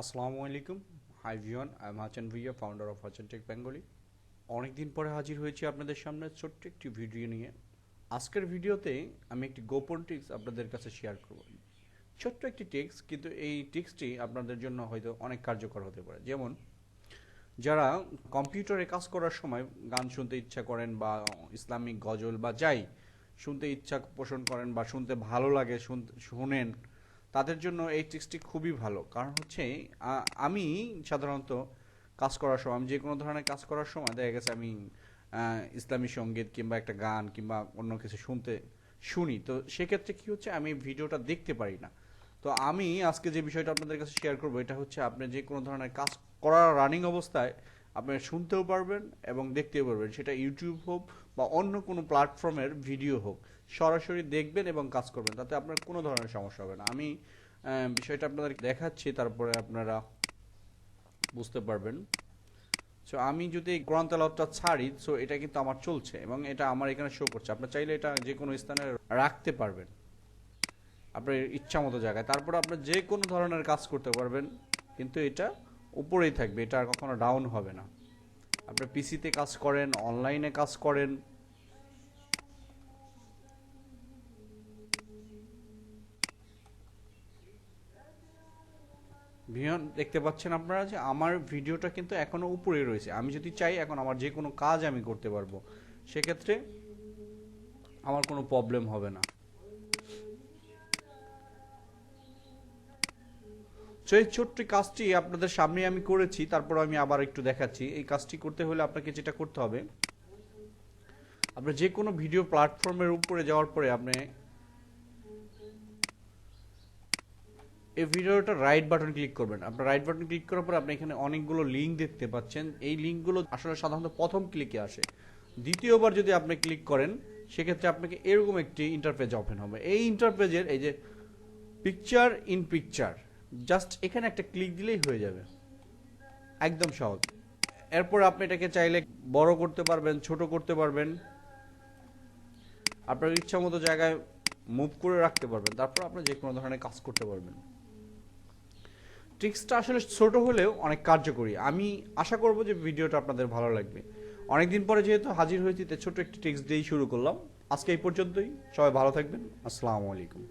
আসসালামু আলাইকুম। হাই ভিওয়ান, I am Hasan Bhuiyan, founder of Hasan Tech Bengali. অনেকদিন পরে হাজির হয়েছি আপনাদের সামনে ছোট্ট একটি ভিডিও নিয়ে। আজকের ভিডিওতে আমি একটি গোপন টিপস আপনাদের কাছে শেয়ার করব। ছোট্ট একটি টিপস, কিন্তু এই টিপসটি আপনাদের জন্য হয়তো অনেক কার্যকর হতে পারে। যেমন যারা কম্পিউটারে কাজ করার সময় গান শুনতে ইচ্ছা করেন বা ইসলামিক গজল বা যাই শুনতে ইচ্ছা পোষণ করেন বা শুনতে ভালো লাগে শুনেন, তাদের জন্য এই টিপসটি খুবই ভালো। কারণ হচ্ছে আমি সাধারণত কাজ করার সময়, আমি যে কোনো ধরনের কাজ করার সময় দেখা গেছে আমি ইসলামী সঙ্গীত কিংবা একটা গান কিংবা অন্য কিছু শুনি। তো সেক্ষেত্রে কি হচ্ছে, আমি ভিডিওটা দেখতে পারি না। তো আমি আজকে যে বিষয়টা আপনাদের কাছে শেয়ার করবো, এটা হচ্ছে আপনি যে কোনো ধরনের কাজ করার রানিং অবস্থায় আপনি শুনতেও পারবেন এবং দেখতেও পারবেন। সেটা ইউটিউব হোক বা অন্য কোনো প্ল্যাটফর্মের ভিডিও হোক, সরাসরি দেখবেন এবং কাজ করবেন, তাতে আপনার কোনো ধরনের সমস্যা হবে না। আমি বিষয়টা আপনাদের দেখাচ্ছি, তারপরে আপনারা বুঝতে পারবেন। সো আমি যদি কোরআন তেলাওয়াতটা ছাড়ি, সো এটা কিন্তু আমার চলছে এবং এটা আমার এখানে শো করছে। আপনি চাইলে এটা যে কোনো স্থানে রাখতে পারবেন আপনার ইচ্ছা মতো জায়গায়, তারপর আপনি যে কোনো ধরনের কাজ করতে পারবেন, কিন্তু এটা উপরেই থাকবে, এটা আর কখনো ডাউন হবে না। আপনি পিসিতে কাজ করেন, অনলাইনে কাজ করেন, ভিডিও দেখতে পাচ্ছেন আপনারা যে আমার ভিডিওটা কিন্তু এখনো উপরে রয়েছে। আমি যদি চাই এখন আমার যে কোনো কাজ আমি করতে পারবো, সেক্ষেত্রে আমার কোনো প্রবলেম হবে না। তো এই ছোট্ট কাজটি আপনাদের সামনে আমি করেছি, তারপর আমি আবার একটু দেখাচ্ছি। এই কাজটি করতে হলে আপনাকে যেটা করতে হবে, আপনার যে কোনো ভিডিও প্ল্যাটফর্মের উপরে যাওয়ার পরে আপনি এই ভিডিওটা রাইট বাটন ক্লিক করবেন। আপনার রাইট বাটন ক্লিক করার পর আপনি এখানে অনেকগুলো লিঙ্ক দেখতে পাচ্ছেন। এই লিঙ্কগুলো আসলে সাধারণত প্রথম ক্লিকে আসে। দ্বিতীয়বার যদি আপনি ক্লিক করেন, সেক্ষেত্রে আপনাকে এরকম একটি ইন্টারপেজ ওপেন হবে। এই ইন্টারপেজের এই যে পিকচার ইন পিকচার, জাস্ট এখানে একটা ক্লিক দিলেই হয়ে যাবে, একদম সহজ। এরপর আপনি এটাকে চাইলে বড় করতে পারবেন, ছোট করতে পারবেন, আপনার ইচ্ছা মতো জায়গায় মুভ করে রাখতে পারবেন। তারপর আপনি যে কোনো ধরনের কাজ করতে পারবেন। ট্রিক্সটা আসলে ছোট হলেও অনেক কার্যকরী। আমি আশা করব যে ভিডিওটা আপনাদের ভালো লাগবে। অনেকদিন পরে যেহেতু হাজির হয়েছি, ছোট একটি ট্রিক্স দিয়েই শুরু করলাম। আজকে এই পর্যন্তই। সবাই ভালো থাকবেন। আসসালামু আলাইকুম।